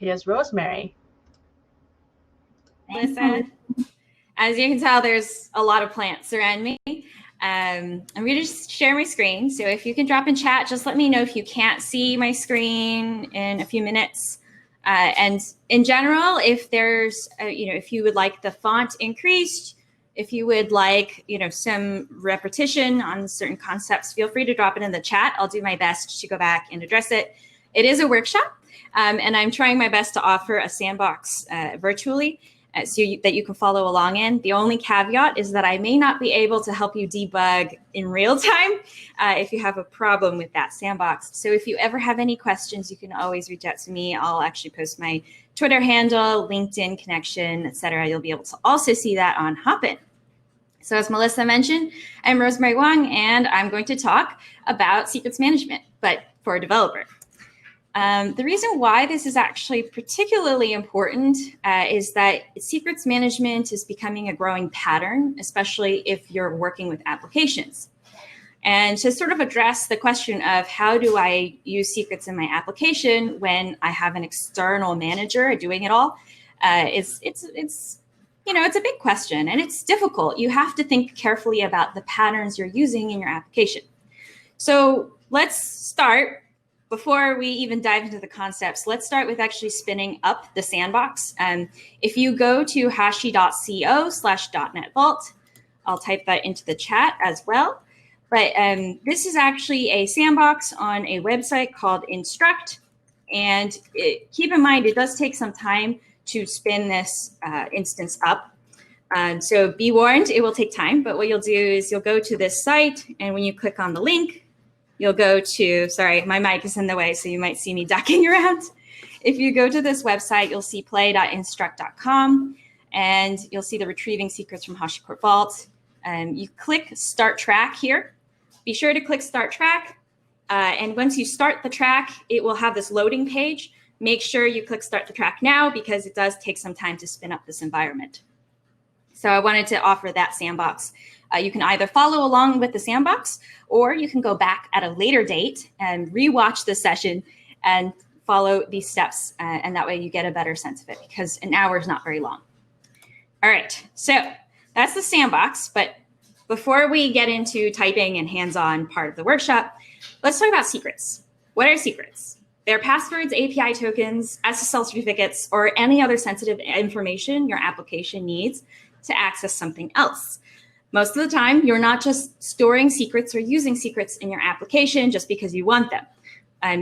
Here's Rosemary. Melissa. As you can tell, there's a lot of plants around me. I'm going to just share my screen. So if you can drop in chat, just let me know if you can't see my screen in a few minutes. And in general, if there's, if you would like the font increased, if you would like, some repetition on certain concepts, feel free to drop it in the chat. I'll do my best to go back and address it. It is a workshop, and I'm trying my best to offer a sandbox virtually so that you can follow along in. The only caveat is that I may not be able to help you debug in real time if you have a problem with that sandbox. So if you ever have any questions, you can always reach out to me. I'll actually post my Twitter handle, LinkedIn connection, etc. You'll be able to also see that on Hopin. So as Melissa mentioned, I'm Rosemary Wang, and I'm going to talk about secrets management, but for a developer. The reason why this is actually particularly important is that secrets management is becoming a growing pattern, especially if you're working with applications. And to sort of address the question of how do I use secrets in my application when I have an external manager doing it all, it's a big question, and it's difficult. You have to think carefully about the patterns you're using in your application. So let's start. Before we even dive into the concepts, let's start with actually spinning up the sandbox. If you go to hashi.co/.NET Vault, I'll type that into the chat as well. But this is actually a sandbox on a website called Instruct. And keep in mind, it does take some time to spin this instance up. So be warned, it will take time. But what you'll do is you'll go to this site, and when you click on the link, you'll go to, sorry, my mic is in the way, so you might see me ducking around. If you go to this website, you'll see play.instruct.com, and you'll see the retrieving secrets from HashiCorp Vault. You click Start Track here. Be sure to click Start Track. And once you start the track, it will have this loading page. Make sure you click Start the Track now, because it does take some time to spin up this environment. So I wanted to offer that sandbox. You can either follow along with the sandbox, or you can go back at a later date and rewatch the session and follow these steps. And that way you get a better sense of it, because an hour is not very long. All right, so that's the sandbox. But before we get into typing and hands-on part of the workshop, let's talk about secrets. What are secrets? They're passwords, API tokens, SSL certificates, or any other sensitive information your application needs to access something else. Most of the time, you're not just storing secrets or using secrets in your application just because you want them.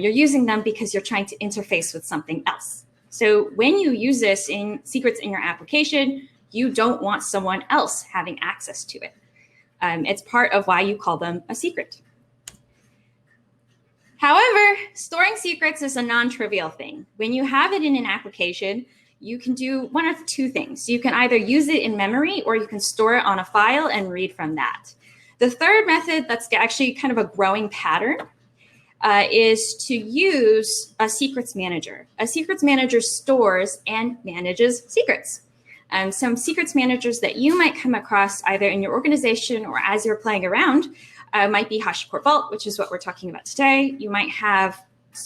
You're using them because you're trying to interface with something else. So when you use this in secrets in your application, you don't want someone else having access to it. It's part of why you call them a secret. However, storing secrets is a non-trivial thing. When you have it in an application, you can do one of two things. You can either use it in memory, or you can store it on a file and read from that. The third method that's actually kind of a growing pattern is to use a secrets manager. A secrets manager stores and manages secrets. Some secrets managers that you might come across either in your organization or as you're playing around might be HashiCorp Vault, which is what we're talking about today. You might have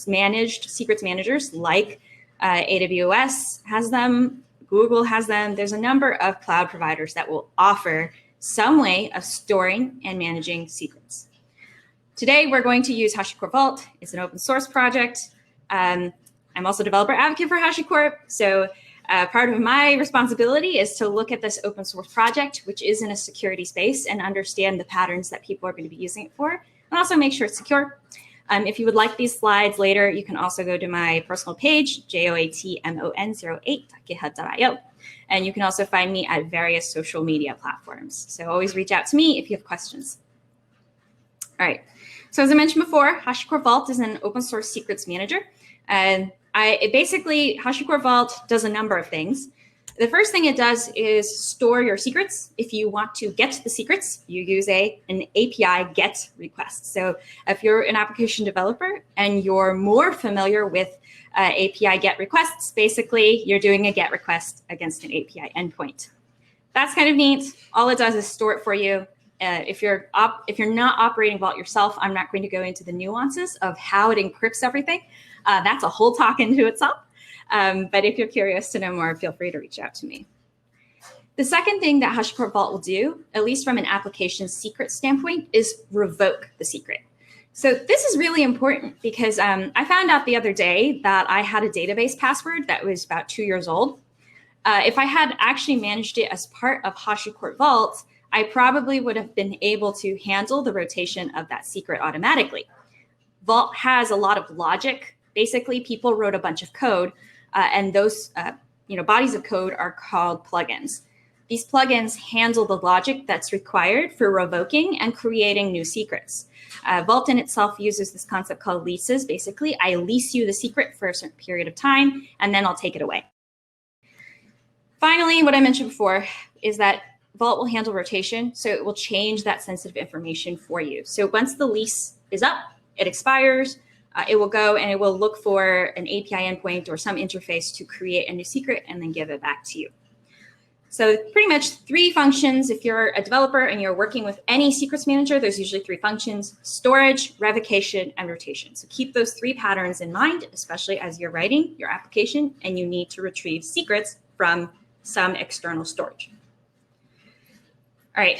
managed secrets managers like AWS has them, Google has them. There's a number of cloud providers that will offer some way of storing and managing secrets. Today, we're going to use HashiCorp Vault. It's an open source project. I'm also developer advocate for HashiCorp. So part of my responsibility is to look at this open source project, which is in a security space, and understand the patterns that people are going to be using it for, and also make sure it's secure. If you would like these slides later, you can also go to my personal page, joatmon08.github.io. And you can also find me at various social media platforms. So always reach out to me if you have questions. All right. So as I mentioned before, HashiCorp Vault is an open source secrets manager. And basically, HashiCorp Vault does a number of things. The first thing it does is store your secrets. If you want to get the secrets, you use an API GET request. So if you're an application developer and you're more familiar with API GET requests, basically you're doing a GET request against an API endpoint. That's kind of neat. All it does is store it for you. If you're not operating Vault yourself, I'm not going to go into the nuances of how it encrypts everything. That's a whole talk into itself. But if you're curious to know more, feel free to reach out to me. The second thing that HashiCorp Vault will do, at least from an application secret standpoint, is revoke the secret. So this is really important because I found out the other day that I had a database password that was about 2 years old. If I had actually managed it as part of HashiCorp Vault, I probably would have been able to handle the rotation of that secret automatically. Vault has a lot of logic. Basically, people wrote a bunch of code, and those bodies of code are called plugins. These plugins handle the logic that's required for revoking and creating new secrets. Vault in itself uses this concept called leases. Basically, I lease you the secret for a certain period of time, and then I'll take it away. Finally, what I mentioned before is that Vault will handle rotation, so it will change that sensitive information for you. So once the lease is up, it expires, it will go and it will look for an API endpoint or some interface to create a new secret and then give it back to you. So pretty much 3 functions. If you're a developer and you're working with any secrets manager, there's usually 3 functions: storage, revocation, and rotation. So keep those 3 patterns in mind, especially as you're writing your application and you need to retrieve secrets from some external storage. All right,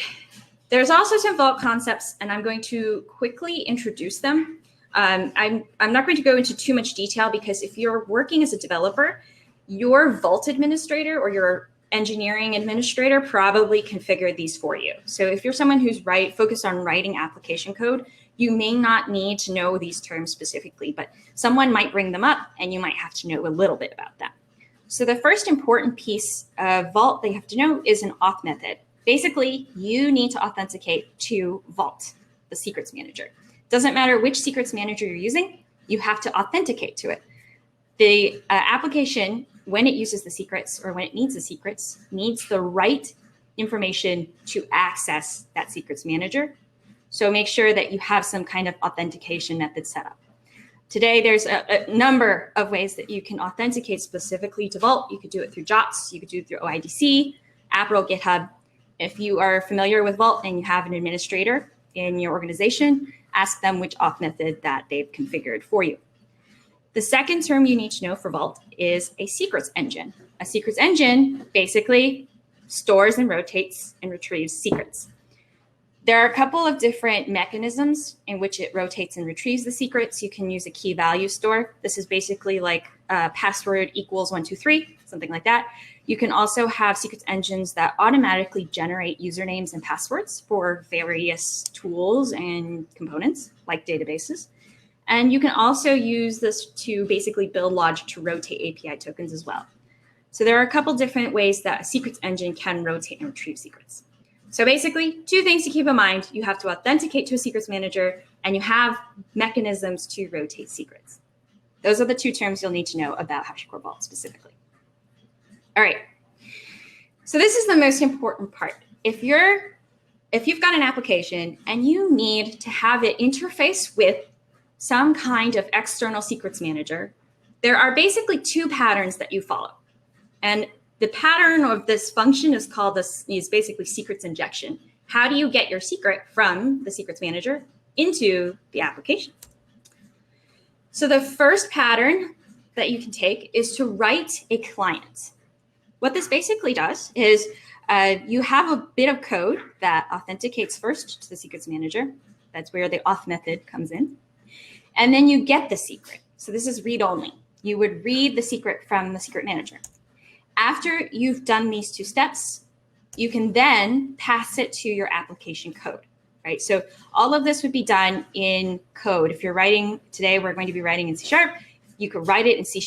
there's also some Vault concepts, and I'm going to quickly introduce them. I'm not going to go into too much detail because if you're working as a developer, your Vault administrator or your engineering administrator probably configured these for you. So if you're someone who's focused on writing application code, you may not need to know these terms specifically, but someone might bring them up and you might have to know a little bit about them. So the first important piece of Vault that you have to know is an auth method. Basically, you need to authenticate to Vault, the secrets manager. Doesn't matter which secrets manager you're using, you have to authenticate to it. The application, when it uses the secrets or when it needs the secrets, needs the right information to access that secrets manager. So make sure that you have some kind of authentication method set up. Today, there's a number of ways that you can authenticate specifically to Vault. You could do it through JOTS, you could do it through OIDC, April, GitHub. If you are familiar with Vault and you have an administrator in your organization, ask them which auth method that they've configured for you. The second term you need to know for Vault is a secrets engine. A secrets engine basically stores and rotates and retrieves secrets. There are a couple of different mechanisms in which it rotates and retrieves the secrets. You can use a key value store. This is basically like password equals 123, something like that. You can also have secrets engines that automatically generate usernames and passwords for various tools and components like databases. And you can also use this to basically build logic to rotate API tokens as well. So there are a couple different ways that a secrets engine can rotate and retrieve secrets. So basically, 2 things to keep in mind. You have to authenticate to a secrets manager, and you have mechanisms to rotate secrets. Those are the 2 terms you'll need to know about HashiCorp Vault specifically. All right. So this is the most important part. If you've got an application and you need to have it interface with some kind of external secrets manager, there are basically 2 patterns that you follow. And the pattern of this function is basically secrets injection. How do you get your secret from the secrets manager into the application? So the first pattern that you can take is to write a client. What this basically does is you have a bit of code that authenticates first to the secrets manager. That's where the auth method comes in. And then you get the secret. So this is read only. You would read the secret from the secret manager. After you've done these 2 steps, you can then pass it to your application code, right? So all of this would be done in code. If you're writing, today we're going to be writing in C#. You could write it in C#.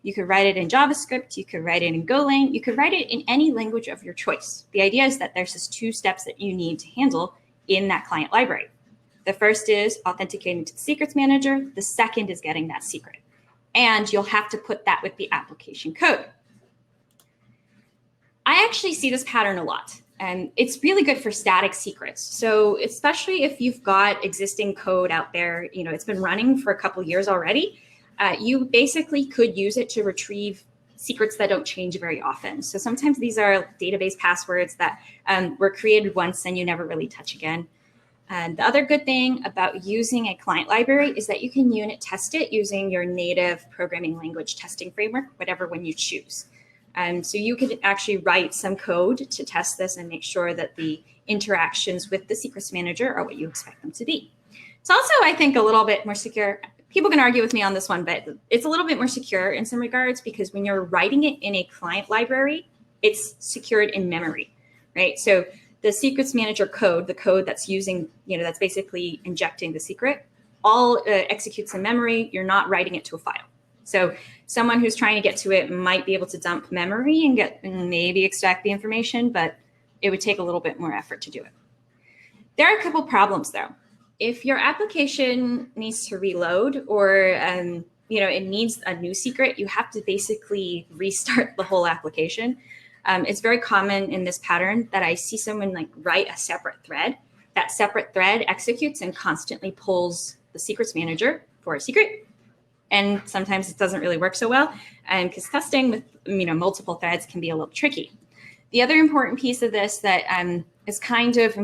You could write it in JavaScript. You could write it in Golang. You could write it in any language of your choice. The idea is that there's just 2 steps that you need to handle in that client library. The first is authenticating to the secrets manager. The second is getting that secret. And you'll have to put that with the application code. I actually see this pattern a lot, and it's really good for static secrets. So especially if you've got existing code out there, it's been running for a couple years already, you basically could use it to retrieve secrets that don't change very often. So sometimes these are database passwords that were created once and you never really touch again. And the other good thing about using a client library is that you can unit test it using your native programming language testing framework, whatever one you choose. So you could actually write some code to test this and make sure that the interactions with the secrets manager are what you expect them to be. It's also, I think, a little bit more secure. People can argue with me on this one, but it's a little bit more secure in some regards because when you're writing it in a client library, it's secured in memory, right? So the secrets manager code, the code that's using, that's basically injecting the secret, all executes in memory. You're not writing it to a file. So someone who's trying to get to it might be able to dump memory and maybe extract the information, but it would take a little bit more effort to do it. There are a couple problems though. If your application needs to reload or it needs a new secret, you have to basically restart the whole application. It's very common in this pattern that I see someone write a separate thread. That separate thread executes and constantly pulls the secrets manager for a secret. And sometimes it doesn't really work so well because testing with multiple threads can be a little tricky. The other important piece of this that is kind of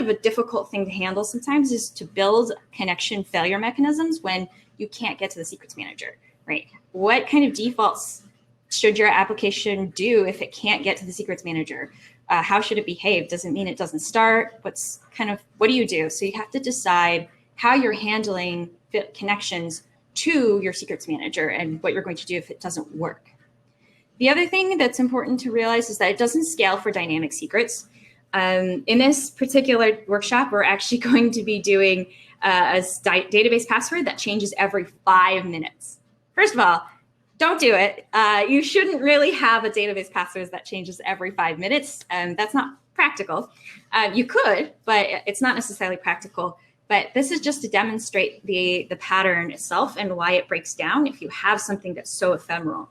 a difficult thing to handle sometimes is to build connection failure mechanisms when you can't get to the secrets manager, right? What kind of defaults should your application do if it can't get to the secrets manager? How should it behave? Does it mean it doesn't start? What do you do? So you have to decide how you're handling connections to your secrets manager and what you're going to do if it doesn't work. The other thing that's important to realize is that it doesn't scale for dynamic secrets. In this particular workshop, we're actually going to be doing a database password that changes every 5 minutes. First of all, don't do it. You shouldn't really have a database password that changes every 5 minutes. That's not practical. You could, but it's not necessarily practical. But this is just to demonstrate the pattern itself and why it breaks down if you have something that's so ephemeral.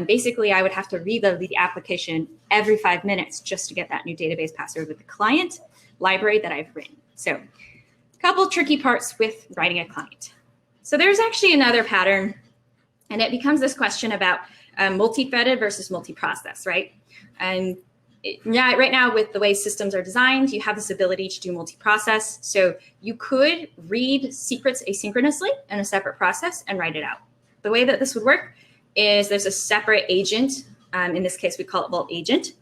Basically, I would have to reload the application every 5 minutes just to get that new database password with the client library that I've written. So a couple tricky parts with writing a client. So there's actually another pattern, and it becomes this question about multi-threaded versus multi-process, right? And right now with the way systems are designed, you have this ability to do multi-process. So you could read secrets asynchronously in a separate process and write it out. The way that this would work is there's a separate agent. In this case, we call it Vault Agent.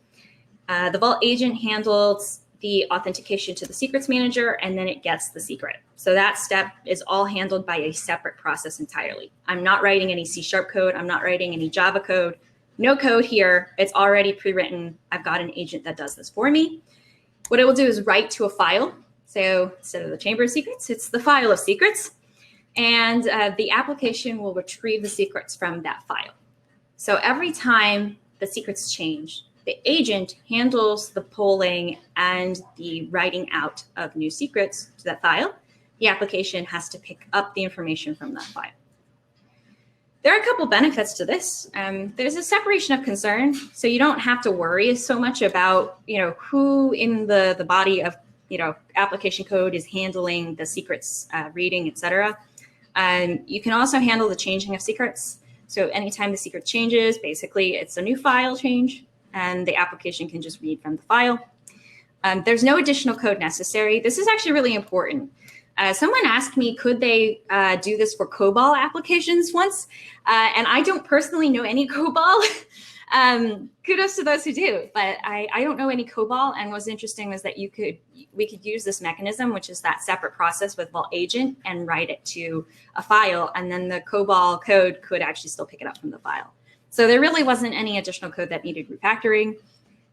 The Vault Agent handles the authentication to the secrets manager, and then it gets the secret. So that step is all handled by a separate process entirely. I'm not writing any C# code. I'm not writing any Java code. No code here. It's already pre-written. I've got an agent that does this for me. What it will do is write to a file. So instead of the chamber of secrets, it's the file of secrets. And the application will retrieve the secrets from that file. So every time the secrets change, the agent handles the polling and the writing out of new secrets to that file. The application has to pick up the information from that file. There are a couple benefits to this. There's a separation of concern, so you don't have to worry so much about who in the body of application code is handling the secrets reading, etc. You can also handle the changing of secrets. So anytime the secret changes, basically it's a new file change, and the application can just read from the file. There's no additional code necessary. This is actually really important. Someone asked me, could they do this for COBOL applications once? And I don't personally know any COBOL. Kudos to those who do, but I don't know any COBOL. And what's interesting was that we could use this mechanism, which is that separate process with Vault Agent, and write it to a file. And then the COBOL code could actually still pick it up from the file. So there really wasn't any additional code that needed refactoring.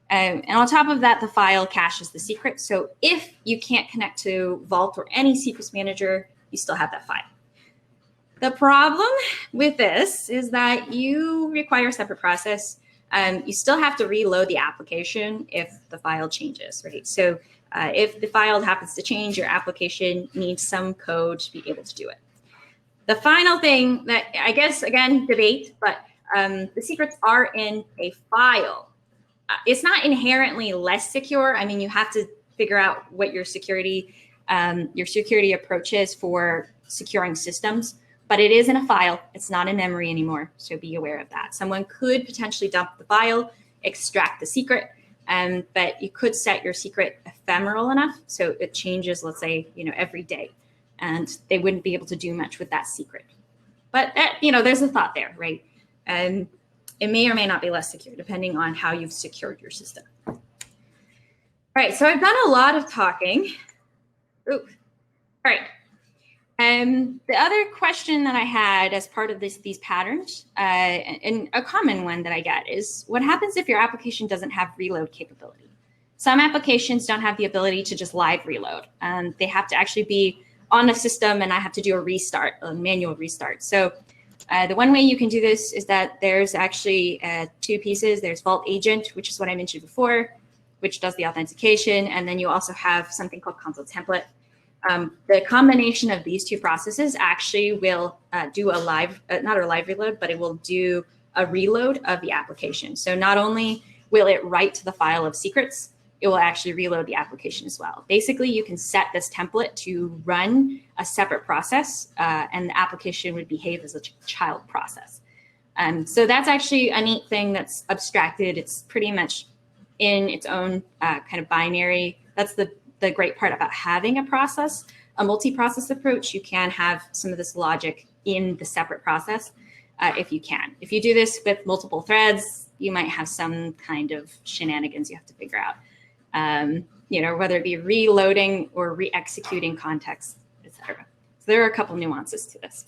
And on top of that, the file caches the secret. So if you can't connect to Vault or any secrets manager, you still have that file. The problem with this is that you require a separate process. You still have to reload the application if the file changes, right? So if the file happens to change, your application needs some code to be able to do it. The final thing that I guess, again, debate, but the secrets are in a file. It's not inherently less secure. I mean, you have to figure out what your security approach is for securing systems, but it is in a file. It's not in memory anymore, so be aware of that. Someone could potentially dump the file, extract the secret, But you could set your secret ephemeral enough so it changes, let's say, every day, and they wouldn't be able to do much with that secret. But there's a thought there, right? And it may or may not be less secure depending on how you've secured your system. All right, so I've done a lot of talking. Ooh. All right. The other question that I had as part of these patterns, and a common one that I get, is what happens if your application doesn't have reload capability? Some applications don't have the ability to just live reload. They have to actually be on a system, and I have to do a restart, a manual restart. So the one way you can do this is that there's actually two pieces. There's Vault Agent, which is what I mentioned before, which does the authentication, and then you also have something called Console Template. The combination of these two processes actually will do a live, not a live reload, but it will do a reload of the application. So not only will it write to the file of secrets, it will actually reload the application as well. Basically, you can set this template to run a separate process, and the application would behave as a child process. So that's actually a neat thing that's abstracted. It's pretty much in its own kind of binary. That's the great part about having a process, a multi-process approach. You can have some of this logic in the separate process if you can. If you do this with multiple threads, you might have some kind of shenanigans you have to figure out, whether it be reloading or re-executing context, etc. So there are a couple nuances to this.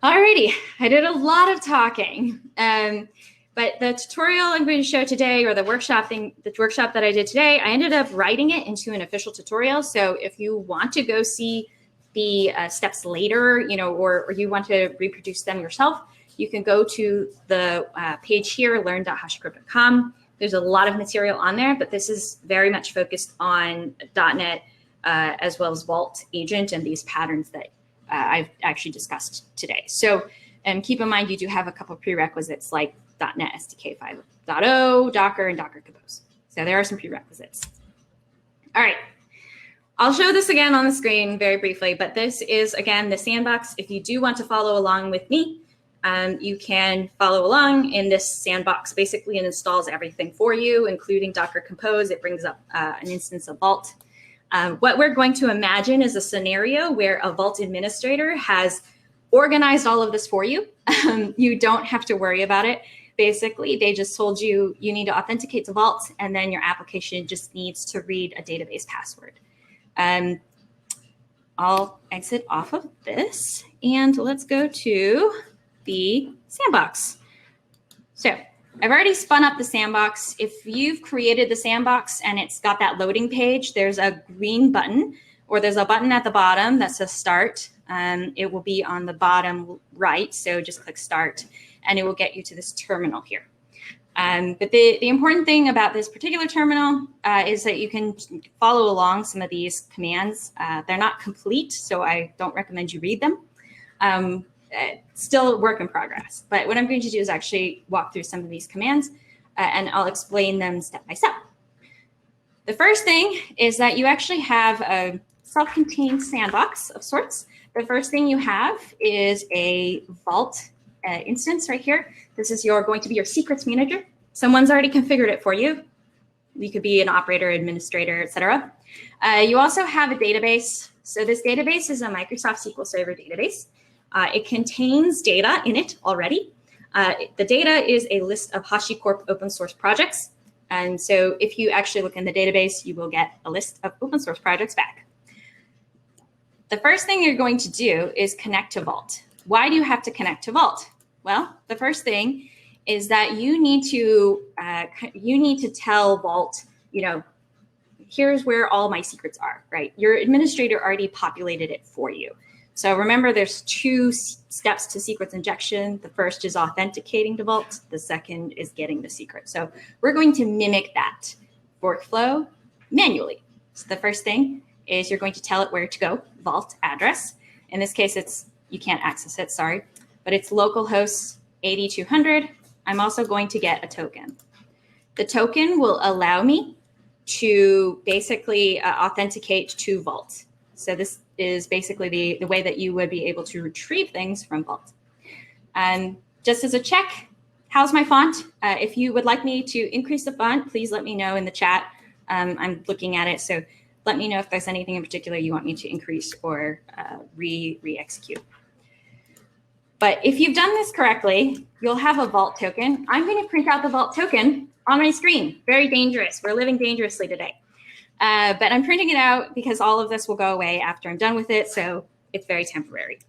Alrighty, I did a lot of talking. But the tutorial I'm going to show today, or the workshop that I did today, I ended up writing it into an official tutorial. So if you want to go see the steps later, or you want to reproduce them yourself, you can go to the page here, learn.hashicorp.com. There's a lot of material on there, but this is very much focused on .NET as well as Vault Agent and these patterns that I've actually discussed today. So keep in mind, you do have a couple of prerequisites like .NET SDK 5.0, Docker, and Docker Compose. So there are some prerequisites. All right. I'll show this again on the screen very briefly, but this is, again, the sandbox. If you do want to follow along with me, you can follow along in this sandbox. Basically, it installs everything for you, including Docker Compose. It brings up an instance of Vault. What we're going to imagine is a scenario where a Vault administrator has organized all of this for you. You don't have to worry about it. Basically, they just told you need to authenticate to Vault, and then your application just needs to read a database password. I'll exit off of this, and let's go to the sandbox. So I've already spun up the sandbox. If you've created the sandbox and it's got that loading page, there's a green button, or there's a button at the bottom that says Start. It will be on the bottom right, so just click Start, and it will get you to this terminal here. But the important thing about this particular terminal is that you can follow along some of these commands. They're not complete, so I don't recommend you read them. Still a work in progress. But what I'm going to do is actually walk through some of these commands, and I'll explain them step by step. The first thing is that you actually have a self-contained sandbox of sorts. The first thing you have is a Vault instance right here. This is going to be your secrets manager. Someone's already configured it for you. You could be an operator, administrator, etc. You also have a database. So this database is a Microsoft SQL Server database. It contains data in it already. The data is a list of HashiCorp open source projects. And so if you actually look in the database, you will get a list of open source projects back. The first thing you're going to do is connect to Vault. Why do you have to connect to Vault? Well, the first thing is that you need to tell Vault, here's where all my secrets are, right? Your administrator already populated it for you. So remember, there's two steps to secrets injection. The first is authenticating to Vault. The second is getting the secret. So we're going to mimic that workflow manually. So the first thing is you're going to tell it where to go, Vault address. In this case, you can't access it, sorry, but it's localhost 8200. I'm also going to get a token. The token will allow me to basically authenticate to Vault. So this is basically the way that you would be able to retrieve things from Vault. And just as a check, how's my font? If you would like me to increase the font, please let me know in the chat. I'm looking at it, so let me know if there's anything in particular you want me to increase or re-execute. But if you've done this correctly, you'll have a vault token. I'm going to print out the vault token on my screen. Very dangerous. We're living dangerously today. But I'm printing it out because all of this will go away after I'm done with it, so it's very temporary.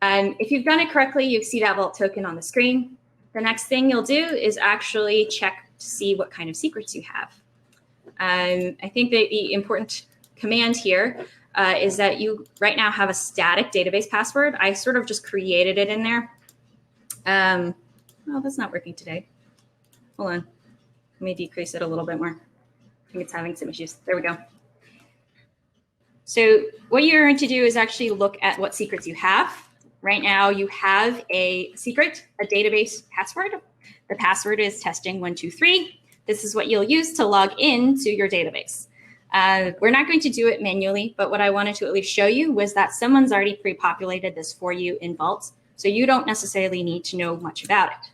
If you've done it correctly, you see that vault token on the screen. The next thing you'll do is actually check to see what kind of secrets you have. I think that the important command here is that you right now have a static database password. I sort of just created it in there. Oh, that's not working today. Hold on. Let me decrease it a little bit more. I think it's having some issues. There we go. So what you're going to do is actually look at what secrets you have. Right now, you have a secret, a database password. The password is testing123. This is what you'll use to log into your database. We're not going to do it manually, but what I wanted to at least show you was that someone's already pre-populated this for you in Vault, so you don't necessarily need to know much about it.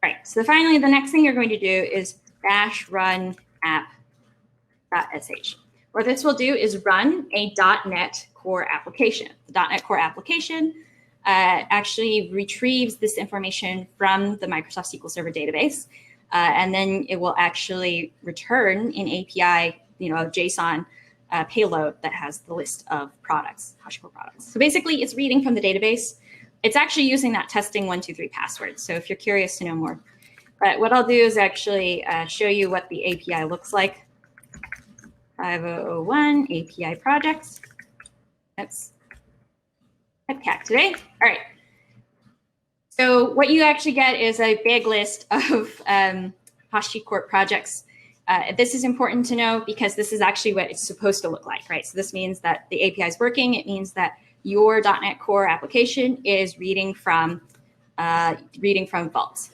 All right, so finally, the next thing you're going to do is bash run app.sh. What this will do is run a .NET Core application. The .NET Core application actually retrieves this information from the Microsoft SQL Server database, and then it will actually return an API, a JSON payload that has the list of products, HashiCorp products. So basically, it's reading from the database. It's actually using that testing123 password. So if you're curious to know more, but what I'll do is actually show you what the API looks like. 5001 API projects. That's headcat today. All right. So what you actually get is a big list of HashiCorp projects. This is important to know because this is actually what it's supposed to look like, right? So this means that the API is working. It means that your .NET Core application is reading from Vault.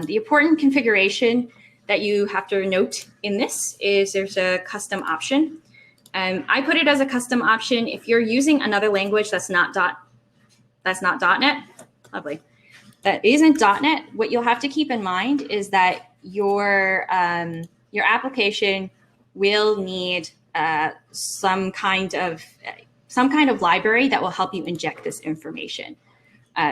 The important configuration that you have to note in this is there's a custom option. I put it as a custom option. If you're using another language that's not .NET, lovely, that isn't .NET, what you'll have to keep in mind is that your application will need some kind of library that will help you inject this information.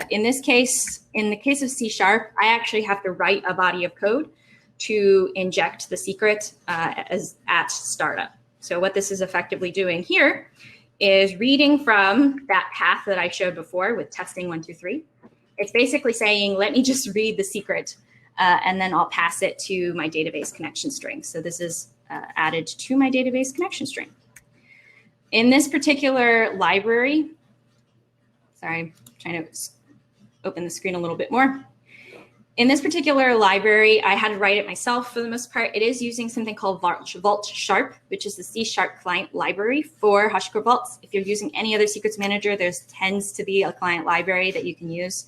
In this case, in the case of C#, I actually have to write a body of code to inject the secret at startup. So what this is effectively doing here is reading from that path that I showed before with testing123. It's basically saying, let me just read the secret, and then I'll pass it to my database connection string. So this is added to my database connection string. In this particular library, sorry, I'm trying to open the screen a little bit more. In this particular library, I had to write it myself for the most part. It is using something called Vault Sharp, which is the C# client library for HashiCorp Vaults. If you're using any other secrets manager, there tends to be a client library that you can use.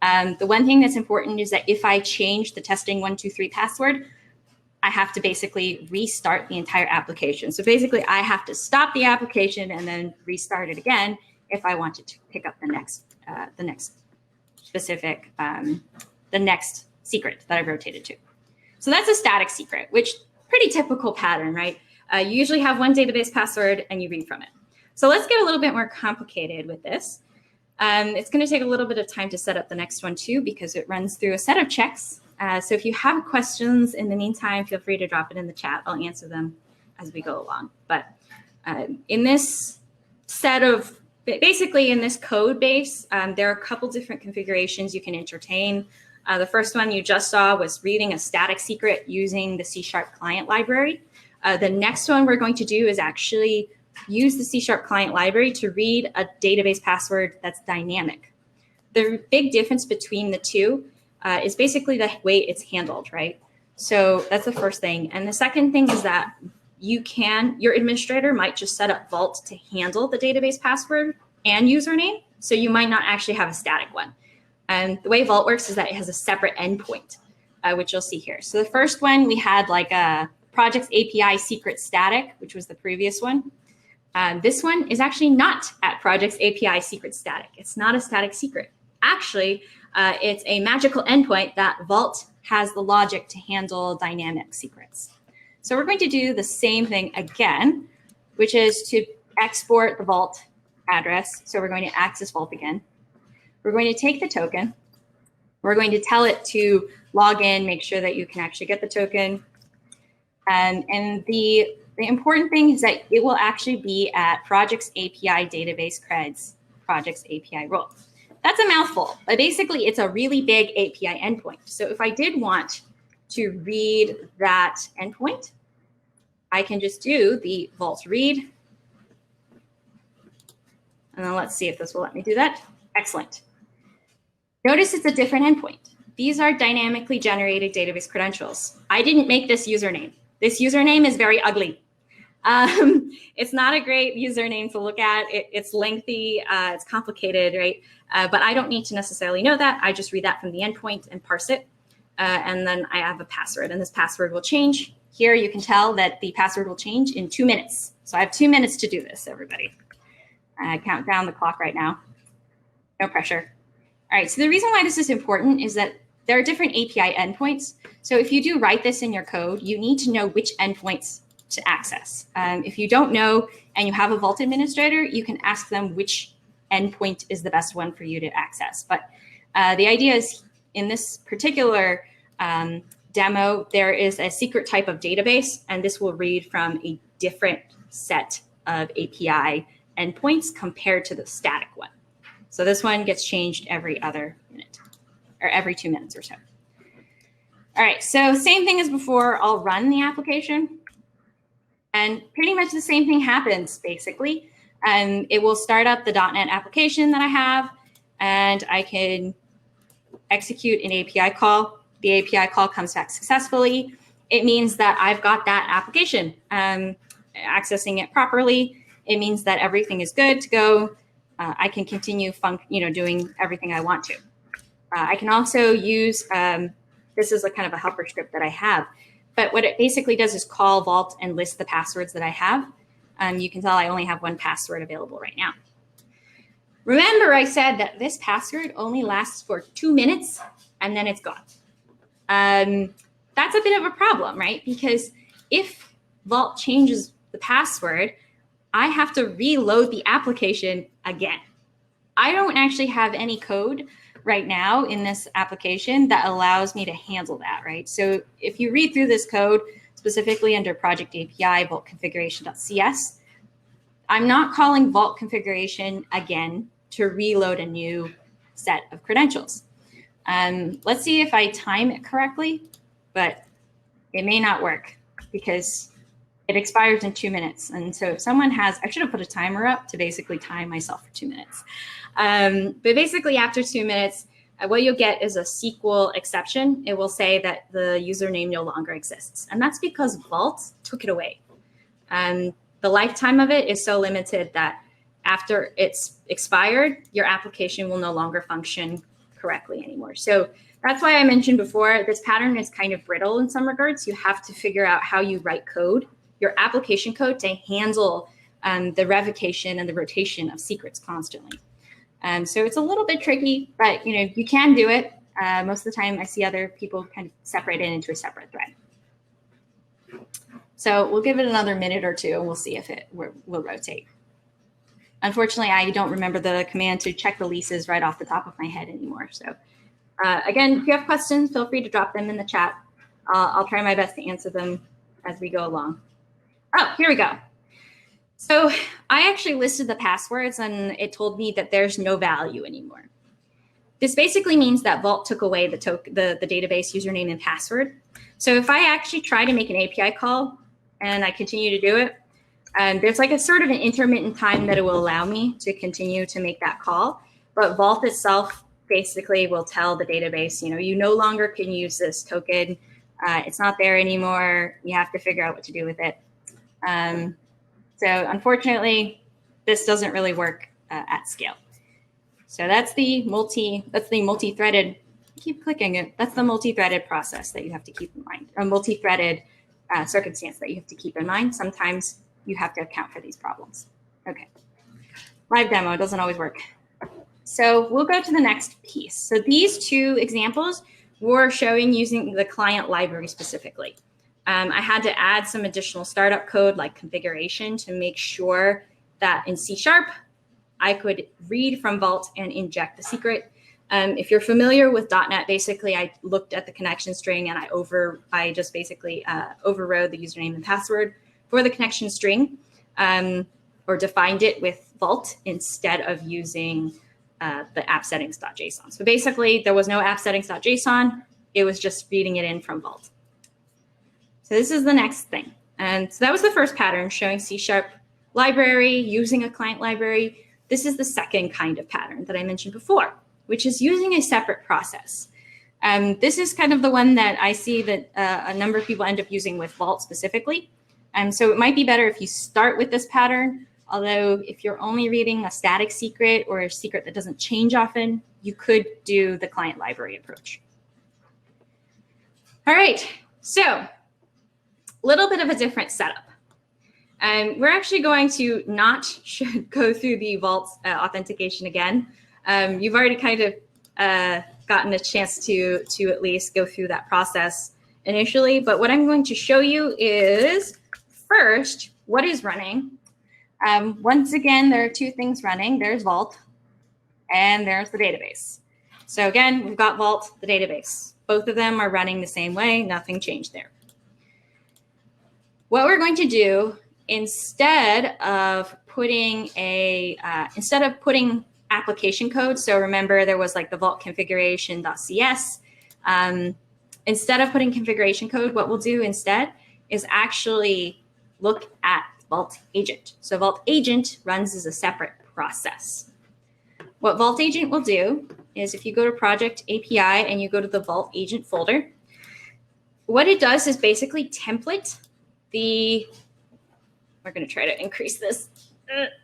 The one thing that's important is that if I change the testing123 password, I have to basically restart the entire application. So basically, I have to stop the application and then restart it again if I wanted to pick up the next specific, the next secret that I've rotated to. So that's a static secret, which pretty typical pattern, right? You usually have one database password and you read from it. So let's get a little bit more complicated with this. It's going to take a little bit of time to set up the next one too, because it runs through a set of checks. So if you have questions in the meantime, feel free to drop it in the chat. I'll answer them as we go along. But in this set of, basically in this code base, there are a couple different configurations you can entertain. The first one you just saw was reading a static secret using the C# client library. The next one we're going to do is actually use the C# client library to read a database password that's dynamic. The big difference between the two is basically the way it's handled, right? So that's the first thing. And the second thing is that your administrator might just set up Vault to handle the database password and username. So you might not actually have a static one. And the way Vault works is that it has a separate endpoint, which you'll see here. So the first one, we had like a projects API secret static, which was the previous one. This one is actually not at projects API secret static. It's not a static secret. Actually, It's a magical endpoint that Vault has the logic to handle dynamic secrets. So we're going to do the same thing again, which is to export the Vault address. So we're going to access Vault again. We're going to take the token. We're going to tell it to log in, make sure that you can actually get the token. And the important thing is that it will actually be at project's API database creds, project's API role. That's a mouthful, but basically it's a really big API endpoint. So if I did want to read that endpoint, I can just do the Vault read. And then let's see if this will let me do that. Excellent. Notice it's a different endpoint. These are dynamically generated database credentials. I didn't make this username. This username is very ugly. It's not a great username to look at. It's lengthy, it's complicated, right? But I don't need to necessarily know that. I just read that from the endpoint and parse it. And then I have a password, and this password will change. Here you can tell that the password will change in 2 minutes. So I have 2 minutes to do this, everybody. Count down the clock right now. No pressure. All right, so the reason why this is important is that there are different API endpoints. So if you do write this in your code, you need to know which endpoints to access. If you don't know and you have a Vault administrator, you can ask them which endpoint is the best one for you to access. But the idea is in this particular demo, there is a secret type of database, and this will read from a different set of API endpoints compared to the static one. So this one gets changed every other minute, or every 2 minutes or so. All right, so same thing as before, I'll run the application. And pretty much the same thing happens, basically. It will start up the .NET application that I have, and I can execute an API call. The API call comes back successfully. It means that I've got that application, accessing it properly. It means that everything is good to go. I can continue doing everything I want to. I can also use, this is a kind of a helper script that I have, but what it basically does is call Vault and list the passwords that I have. You can tell I only have one password available right now. Remember, I said that this password only lasts for 2 minutes and then it's gone. That's a bit of a problem, right? Because if Vault changes the password, I have to reload the application again. I don't actually have any code right now in this application that allows me to handle that, right? So if you read through this code, specifically under project API, vault configuration.cs, I'm not calling vault configuration again to reload a new set of credentials. Let's see if I time it correctly, but it may not work because it expires in 2 minutes. And so if someone has, I should have put a timer up to basically time myself for 2 minutes. But basically after 2 minutes, what you'll get is a SQL exception. It will say that the username no longer exists. And that's because Vault took it away. The lifetime of it is so limited that after it's expired, your application will no longer function correctly anymore. So that's why I mentioned before, this pattern is kind of brittle in some regards. You have to figure out how you write code, your application code, to handle the revocation and the rotation of secrets constantly. So it's a little bit tricky, but you can do it. Most of the time I see other people kind of separate it into a separate thread. So we'll give it another minute or two and we'll see if it will rotate. Unfortunately, I don't remember the command to check releases right off the top of my head anymore. So again, if you have questions, feel free to drop them in the chat. I'll try my best to answer them as we go along. Oh, here we go. So I actually listed the passwords and it told me that there's no value anymore. This basically means that Vault took away the database username and password. So if I actually try to make an API call and I continue to do it, there's like a sort of an intermittent time that it will allow me to continue to make that call. But Vault itself basically will tell the database, you no longer can use this token. It's not there anymore. You have to figure out what to do with it. So unfortunately, this doesn't really work at scale. So that's the multi-threaded, keep clicking it. That's the multi-threaded process that you have to keep in mind, a multi-threaded circumstance that you have to keep in mind. Sometimes you have to account for these problems. Okay, live demo doesn't always work. So we'll go to the next piece. So these two examples were showing using the client library specifically. I had to add some additional startup code like configuration to make sure that in C# I could read from Vault and inject the secret. If you're familiar with .NET, basically I looked at the connection string and I just basically overrode the username and password for the connection string, or defined it with Vault instead of using the app settings.json. So basically there was no app settings.json. It was just reading it in from Vault. So this is the next thing. And so that was the first pattern, showing C# library, using a client library. This is the second kind of pattern that I mentioned before, which is using a separate process. This is kind of the one that I see that a number of people end up using with Vault specifically. So it might be better if you start with this pattern, although if you're only reading a static secret or a secret that doesn't change often, you could do the client library approach. All right, so a little bit of a different setup. We're actually going to not go through the Vault authentication again. You've already kind of gotten a chance to at least go through that process initially. But what I'm going to show you is first what is running. Once again, there are two things running. There's Vault and there's the database. So again, we've got Vault, the database. Both of them are running the same way. Nothing changed there. What we're going to do instead of putting application code, so remember there was like the Vault configuration.cs. Instead of putting configuration code, what we'll do instead is actually look at Vault Agent. So Vault Agent runs as a separate process. What Vault Agent will do is if you go to Project API and you go to the Vault Agent folder, what it does is basically template the, we're going to try to increase this.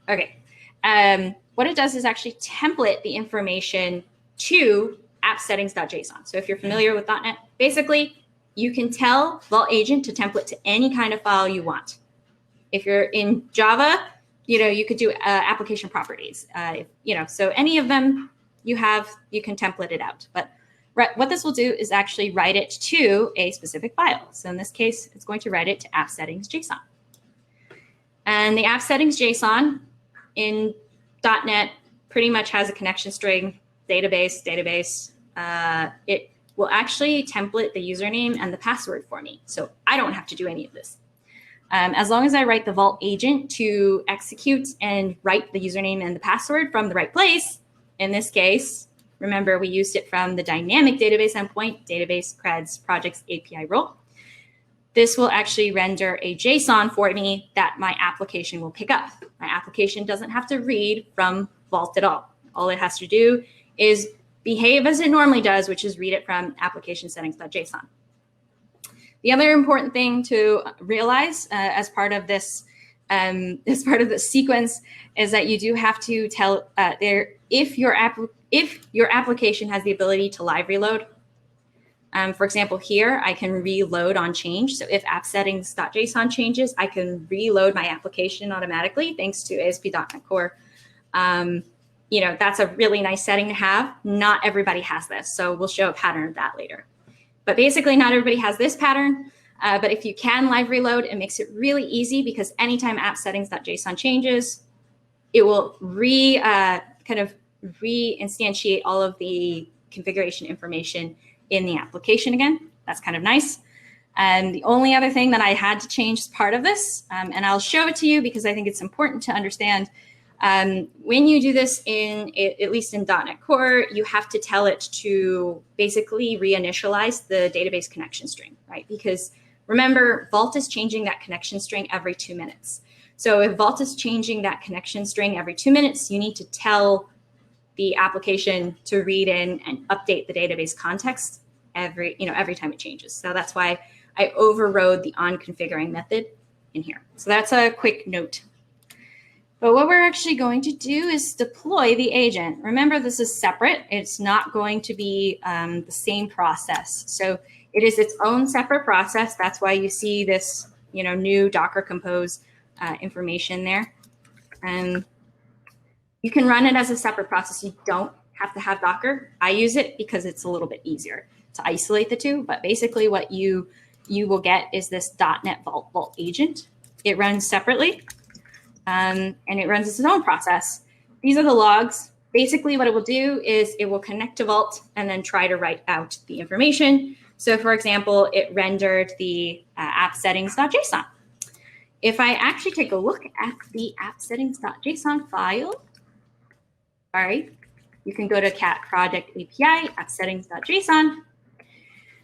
Okay. What it does is actually template the information to app settings.json. So if you're familiar with .NET, basically you can tell Vault Agent to template to any kind of file you want. If you're in Java, you could do application properties. So any of them you can template it out. But what this will do is actually write it to a specific file. So in this case, it's going to write it to app settings.json. And the app settings.json in .NET pretty much has a connection string, database. It will actually template the username and the password for me. So I don't have to do any of this. As long as I write the Vault Agent to execute and write the username and the password from the right place, in this case, remember we used it from the dynamic database endpoint, database creds projects API role. This will actually render a JSON for me that my application will pick up. My application doesn't have to read from Vault at all. All it has to do is behave as it normally does, which is read it from application settings.json. The other important thing to realize as part of this sequence is that you do have to tell if your application has the ability to live reload. For example, here I can reload on change. So if app settings.json changes, I can reload my application automatically thanks to ASP.NET Core. That's a really nice setting to have. Not everybody has this, so we'll show a pattern of that later. But basically, not everybody has this pattern. But if you can live reload, it makes it really easy because anytime app settings.json changes, it will re-instantiate all of the configuration information in the application again. That's kind of nice. And the only other thing that I had to change as part of this, and I'll show it to you because I think it's important to understand, when you do this at least in .NET Core, you have to tell it to basically reinitialize the database connection string, right? Because remember, Vault is changing that connection string every 2 minutes. So if Vault is changing that connection string every 2 minutes, you need to tell the application to read in and update the database context every time it changes. So that's why I overrode the onConfiguring method in here. So that's a quick note. But what we're actually going to do is deploy the agent. Remember, this is separate. It's not going to be the same process. So it is its own separate process. That's why you see this, new Docker Compose information there. You can run it as a separate process. You don't have to have Docker. I use it because it's a little bit easier to isolate the two. But basically what you will get is this .NET Vault agent. It runs separately, and it runs its own process. These are the logs. Basically what it will do is it will connect to Vault and then try to write out the information. So for example, it rendered the app settings.json. If I actually take a look at the app settings.json file, you can go to cat project API, app settings.json.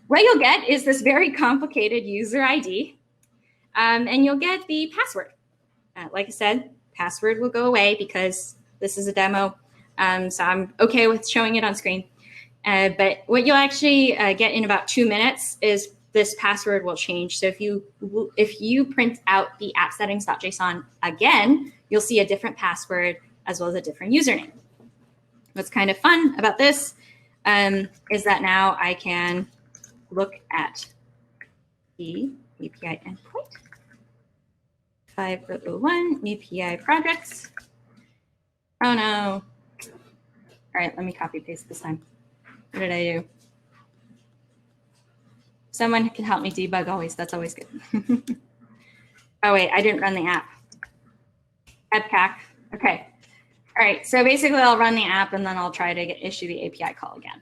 What you'll get is this very complicated user ID, and you'll get the password. Like I said, password will go away because this is a demo, so I'm okay with showing it on screen. But what you'll actually get in about 2 minutes is this password will change. So if you print out the app settings.json again, you'll see a different password as well as a different username. What's kind of fun about this is that now I can look at the API endpoint, 5.0.1 API projects. Oh no. All right, let me copy paste this time. What did I do? Someone can help me debug always. That's always good. Oh wait, I didn't run the app. Epcac. Okay. All right, so basically I'll run the app and then I'll try to issue the API call again.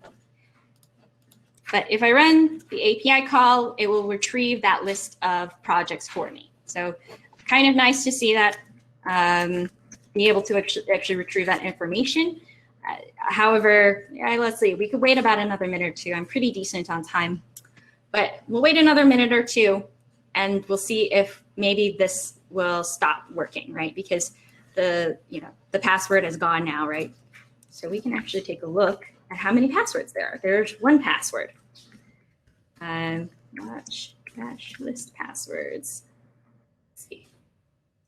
But if I run the API call, it will retrieve that list of projects for me. So kind of nice to see that, be able to actually retrieve that information. However, let's see, we could wait about another minute or two. I'm pretty decent on time, but we'll wait another minute or two and we'll see if maybe this will stop working, right? Because the password is gone now, right? So we can actually take a look at how many passwords there are. There's one password. Watch cache list passwords. Let's see.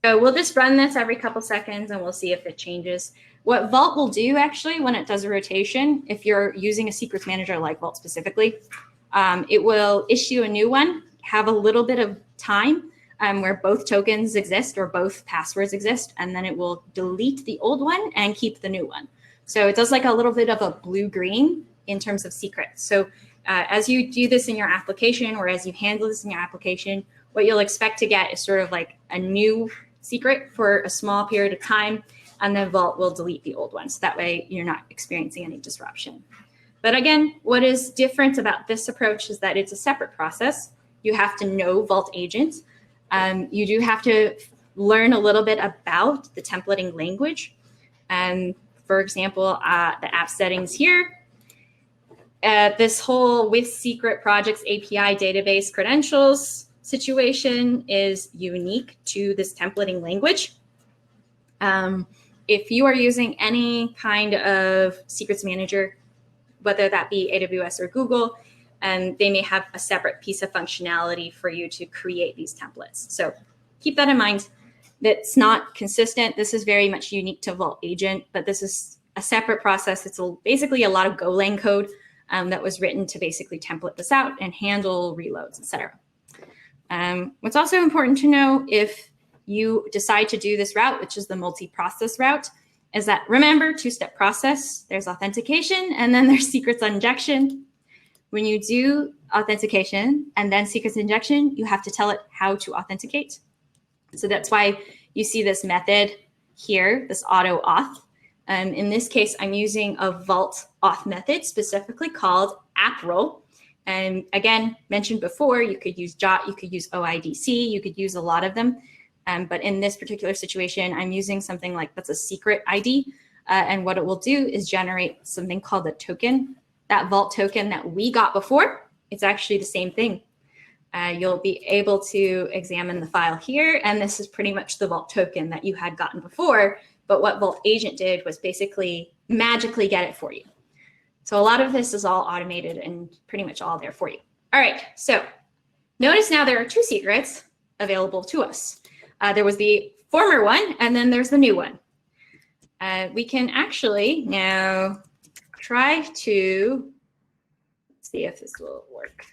So we'll just run this every couple seconds and we'll see if it changes. What Vault will do actually when it does a rotation, if you're using a secrets manager like Vault specifically, it will issue a new one, have a little bit of time where both tokens exist or both passwords exist, and then it will delete the old one and keep the new one. So it does like a little bit of a blue-green in terms of secrets. So as you do this in your application or as you handle this in your application, what you'll expect to get is sort of like a new secret for a small period of time, and then Vault will delete the old one. So that way you're not experiencing any disruption. But again, what is different about this approach is that it's a separate process. You have to know Vault agent. You do have to learn a little bit about the templating language. For example, the app settings here. This whole with secret projects API database credentials situation is unique to this templating language. If you are using any kind of secrets manager, whether that be AWS or Google, they may have a separate piece of functionality for you to create these templates. So keep that in mind. That's not consistent. This is very much unique to Vault Agent, but this is a separate process. It's basically a lot of Golang code that was written to basically template this out and handle reloads, etc. What's also important to know if you decide to do this route, which is the multi-process route, is that remember, two-step process, there's authentication and then there's secrets injection. When you do authentication and then secrets injection, you have to tell it how to authenticate. So that's why you see this method here, this auto auth. In this case, I'm using a Vault auth method specifically called app role. And again, mentioned before, you could use JOT, you could use OIDC, you could use a lot of them. But in this particular situation, I'm using something like that's a secret ID. And what it will do is generate something called a token. That Vault token that we got before, it's actually the same thing. You'll be able to examine the file here. And this is pretty much the Vault token that you had gotten before. But what Vault Agent did was basically magically get it for you. So a lot of this is all automated and pretty much all there for you. All right, so notice now there are two secrets available to us. There was the former one, and then there's the new one. We can actually now try to see if this will work.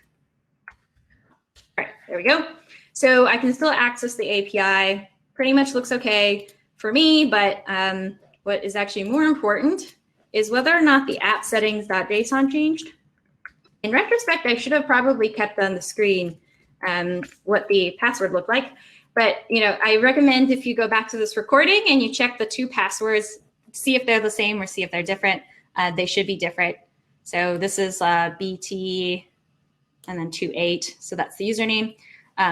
All right, there we go. So I can still access the API. Pretty much looks okay for me, but what is actually more important is whether or not the app settings.json changed. In retrospect, I should have probably kept on the screen what the password looked like. But I recommend if you go back to this recording and you check the two passwords, see if they're the same or see if they're different. They should be different. So this is BT and then 28. So that's the username.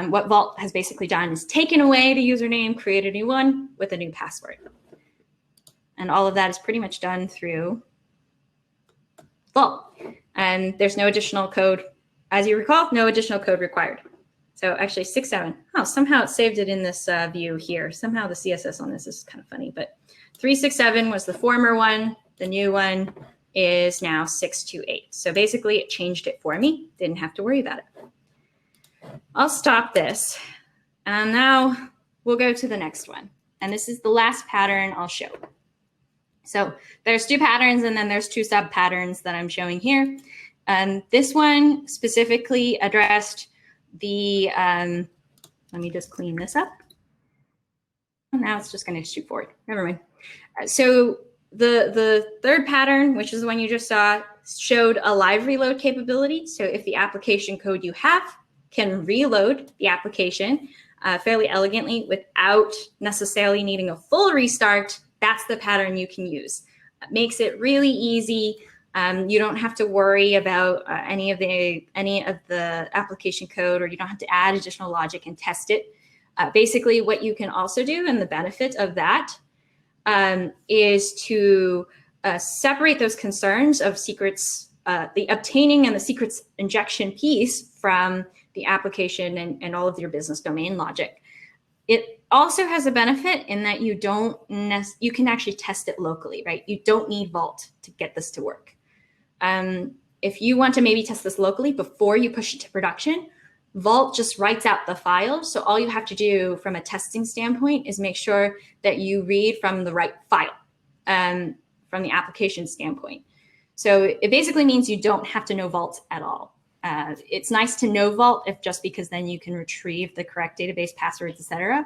What Vault has basically done is taken away the username, created a new one with a new password. And all of that is pretty much done through Vault. And there's no additional code. As you recall, no additional code required. So actually 6.7. Oh, somehow it saved it in this view here. Somehow the CSS on this is kind of funny, but 3.6.7 was the former one. The new one is now 6.2.8. So basically it changed it for me. Didn't have to worry about it. I'll stop this. And now we'll go to the next one. And this is the last pattern I'll show. So there's two patterns and then there's two sub patterns that I'm showing here. This one specifically addressed the, let me just clean this up. Oh, now it's just going to shoot forward. Never mind. So the third pattern, which is the one you just saw, showed a live reload capability. So if the application code you have can reload the application fairly elegantly without necessarily needing a full restart, that's the pattern you can use. It makes it really easy. You don't have to worry about any of the application code, or you don't have to add additional logic and test it. Basically, what you can also do, and the benefit of that, is to separate those concerns of secrets, the obtaining and the secrets injection piece from the application and all of your business domain logic. It also has a benefit in that you can actually test it locally, right? You don't need Vault to get this to work. If you want to maybe test this locally before you push it to production, Vault just writes out the file. So all you have to do from a testing standpoint is make sure that you read from the right file from the application standpoint. So it basically means you don't have to know Vault at all. It's nice to know Vault if just because then you can retrieve the correct database passwords, etc.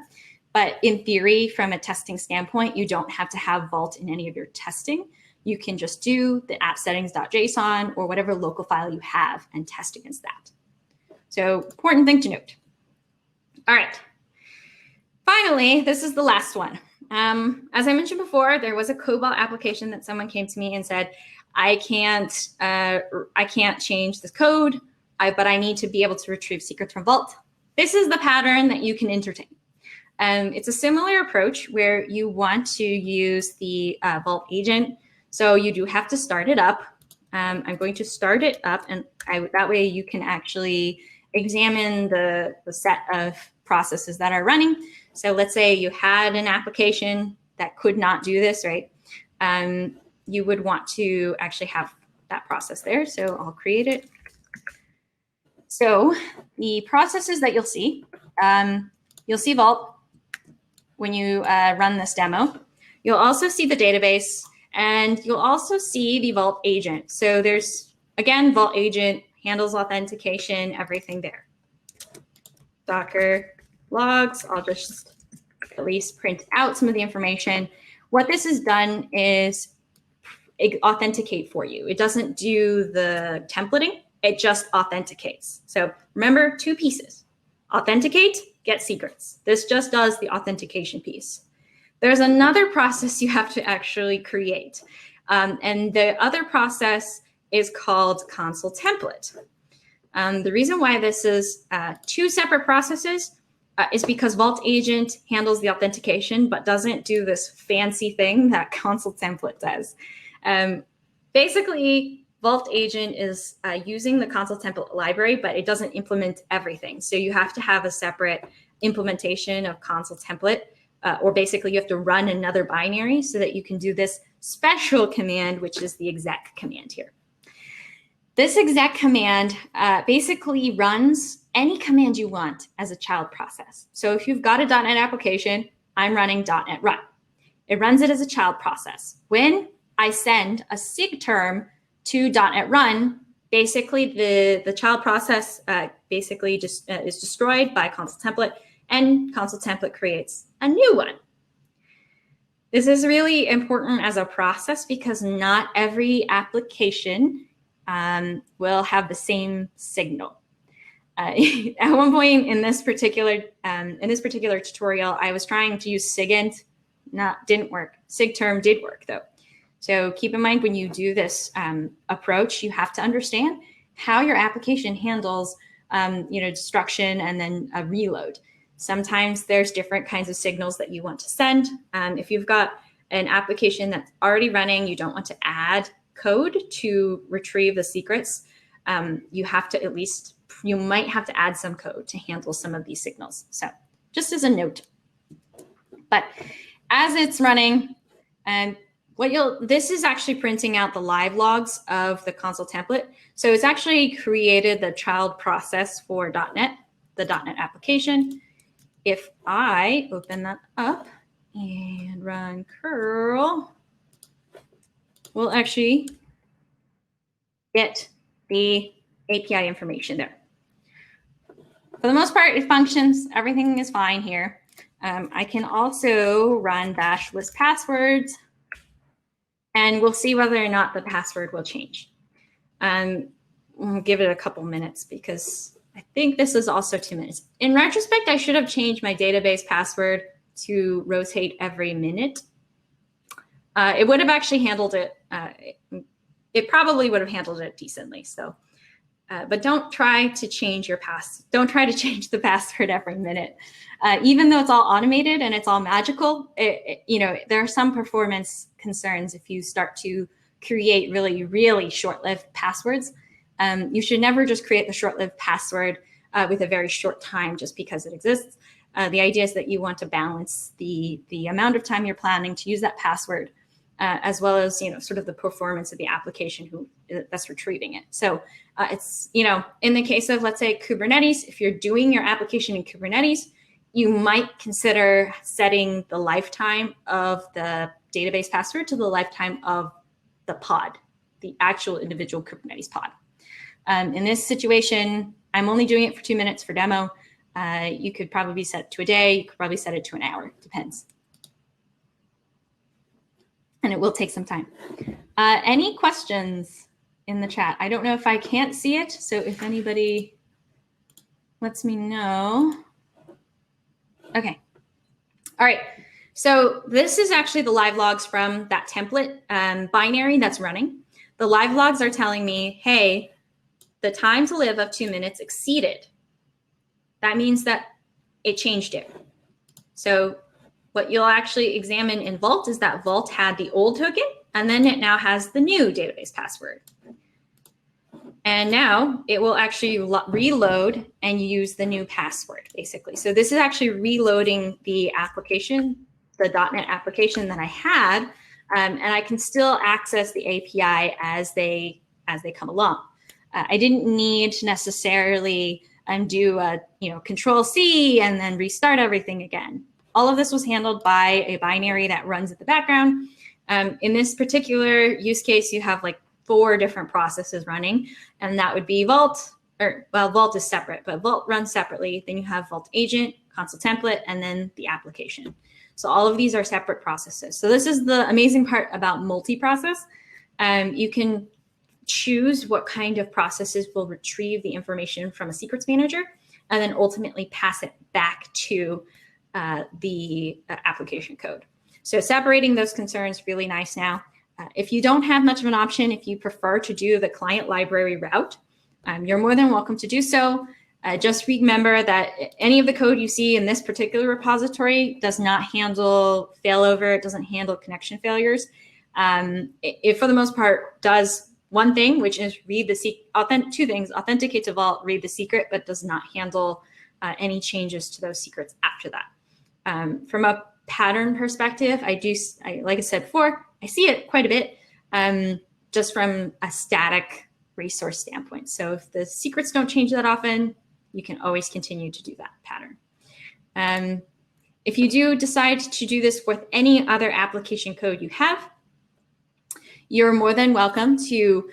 But in theory, from a testing standpoint, you don't have to have Vault in any of your testing. You can just do the app settings.json or whatever local file you have and test against that. So important thing to note. All right. Finally, this is the last one. As I mentioned before, there was a COBOL application that someone came to me and said, I can't change this code, but I need to be able to retrieve secrets from Vault. This is the pattern that you can entertain. It's a similar approach where you want to use the Vault agent. So you do have to start it up. I'm going to start it up, and that way you can actually examine the set of processes that are running. So let's say you had an application that could not do this, right? You would want to actually have that process there. So I'll create it. So the processes that you'll see Vault when you run this demo. You'll also see the database, and you'll also see the Vault agent. So there's, again, Vault agent handles authentication, everything there. Docker logs, I'll just at least print out some of the information. What this has done is authenticate for you. It doesn't do the templating, it just authenticates. So remember, two pieces: authenticate, get secrets. This just does the authentication piece. There's another process you have to actually create. And the other process is called console template. The reason why this is two separate processes is because Vault agent handles the authentication, but doesn't do this fancy thing that console template does. Basically, Vault agent is using the console template library, but it doesn't implement everything. So you have to have a separate implementation of console template, or basically you have to run another binary so that you can do this special command, which is the exec command here. This exec command basically runs any command you want as a child process. So if you've got a .NET application, I'm running .NET run. It runs it as a child process. When I send a SIG term to .NET run, basically the child process basically just is destroyed by console template, and console template creates a new one. This is really important as a process because not every application will have the same signal. At one point in this particular tutorial, I was trying to use SIGINT, didn't work. SIGTERM did work though. So keep in mind when you do this approach, you have to understand how your application handles destruction and then a reload. Sometimes there's different kinds of signals that you want to send. If you've got an application that's already running, you don't want to add code to retrieve the secrets. You might have to add some code to handle some of these signals. So just as a note. But as it's running, this is actually printing out the live logs of the console template. So it's actually created the child process for .NET, the .NET application. If I open that up and run curl, we'll actually get the API information there. For the most part, it functions. Everything is fine here. I can also run bash list passwords, and we'll see whether or not the password will change. We'll give it a couple minutes because I think this is also 2 minutes. In retrospect, I should have changed my database password to rotate every minute. It would have actually handled it. It probably would have handled it decently. So, but don't try to change don't try to change the password every minute. Even though it's all automated and it's all magical, there are some performance concerns if you start to create really, really short-lived passwords. You should never just create the short-lived password with a very short time just because it exists. The idea is that you want to balance the amount of time you're planning to use that password, as well as sort of the performance of the application that's retrieving it. So it's in the case of, let's say, Kubernetes, if you're doing your application in Kubernetes, you might consider setting the lifetime of the database password to the lifetime of the pod, the actual individual Kubernetes pod. In this situation, I'm only doing it for 2 minutes for demo. You could probably set it to a day. You could probably set it to an hour. Depends. And it will take some time. Any questions in the chat? I don't know if I can't see it. So if anybody lets me know. Okay. All right. So this is actually the live logs from that template binary that's running. The live logs are telling me, hey, the time to live of 2 minutes exceeded. That means that it changed it. So what you'll actually examine in Vault is that Vault had the old token, and then it now has the new database password. And now it will actually reload and use the new password, basically. So this is actually reloading the application, the .NET application that I had, and I can still access the API as they come along. I didn't need to necessarily undo Control C and then restart everything again. All of this was handled by a binary that runs at the background. In this particular use case, you have like 4 different processes running, and that would be Vault, Vault is separate, but Vault runs separately. Then you have Vault Agent, Console Template, and then the application. So all of these are separate processes. So this is the amazing part about multi-process. You can choose what kind of processes will retrieve the information from a secrets manager and then ultimately pass it back to the application code. So separating those concerns, really nice now. If you don't have much of an option, if you prefer to do the client library route, you're more than welcome to do so. Just remember that any of the code you see in this particular repository does not handle failover. It doesn't handle connection failures. It, for the most part, does one thing, which is two things: authenticate to Vault, read the secret, but does not handle any changes to those secrets after that. From a pattern perspective, like I said before, I see it quite a bit just from a static resource standpoint. So if the secrets don't change that often, you can always continue to do that pattern. If you do decide to do this with any other application code you have, you're more than welcome to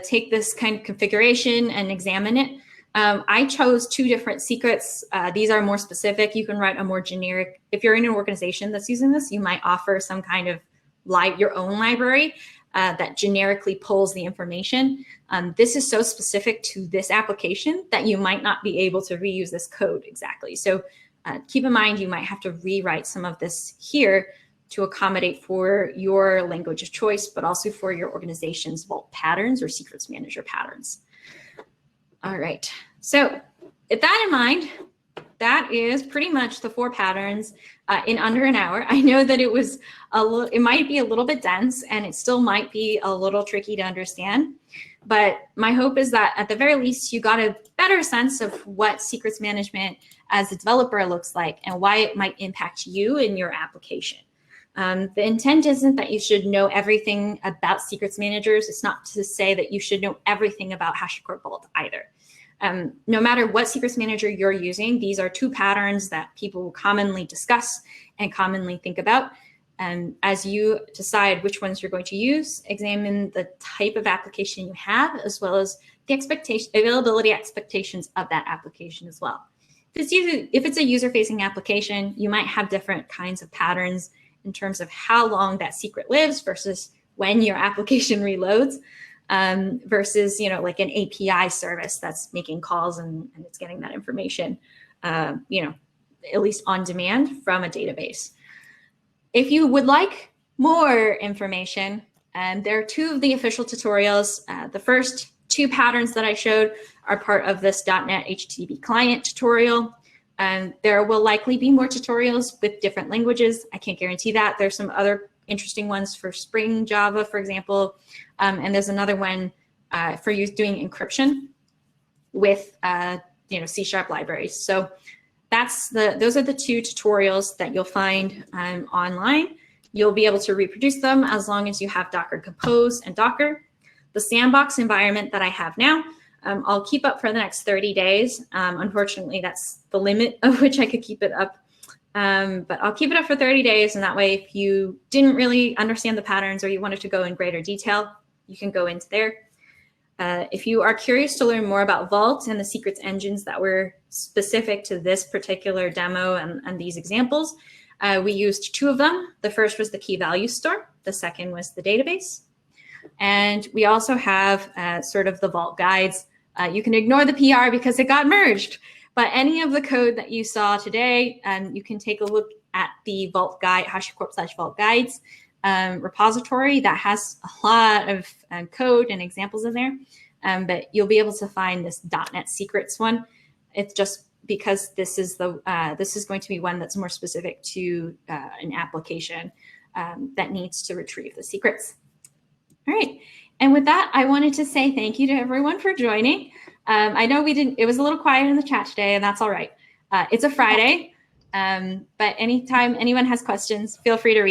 take this kind of configuration and examine it. I chose 2 different secrets. These are more specific. You can write a more generic. If you're in an organization that's using this, you might offer some kind of your own library that generically pulls the information. This is so specific to this application that you might not be able to reuse this code exactly. So keep in mind, you might have to rewrite some of this here to accommodate for your language of choice, but also for your organization's vault patterns or secrets manager patterns. All right, so with that in mind, that is pretty much the 4 patterns in under an hour. I know that it was it might be a little bit dense, and it still might be a little tricky to understand. But my hope is that at the very least, you got a better sense of what secrets management as a developer looks like and why it might impact you in your application. The intent isn't that you should know everything about secrets managers. It's not to say that you should know everything about HashiCorp Vault either. No matter what secrets manager you're using, these are 2 patterns that people commonly discuss and commonly think about. And as you decide which ones you're going to use, examine the type of application you have, as well as the availability expectations of that application as well. If it's a user-facing application, you might have different kinds of patterns in terms of how long that secret lives versus when your application reloads, versus, like an API service that's making calls and it's getting that information, at least on demand from a database. If you would like more information, there are 2 of the official tutorials. The first 2 patterns that I showed are part of this .NET HTTP client tutorial. There will likely be more tutorials with different languages. I can't guarantee that. There's some other interesting ones for Spring Java, for example. And there's another one for you doing encryption with C# libraries. So those are the 2 tutorials that you'll find online. You'll be able to reproduce them as long as you have Docker Compose and Docker. The sandbox environment that I have now, I'll keep up for the next 30 days. Unfortunately, that's the limit of which I could keep it up. But I'll keep it up for 30 days. And that way, if you didn't really understand the patterns or you wanted to go in greater detail, you can go into there. If you are curious to learn more about Vault and the secrets engines that were specific to this particular demo and these examples, we used 2 of them. The first was the key value store. The second was the database. And we also have sort of the Vault guides. You can ignore the PR because it got merged. But any of the code that you saw today, you can take a look at the Vault guide, HashiCorp/Vault guides repository that has a lot of code and examples in there. But you'll be able to find this .NET secrets one. It's just because this is going to be one that's more specific to an application that needs to retrieve the secrets. All right. And with that, I wanted to say thank you to everyone for joining. I know it was a little quiet in the chat today, and that's all right. It's a Friday, but anytime anyone has questions, feel free to reach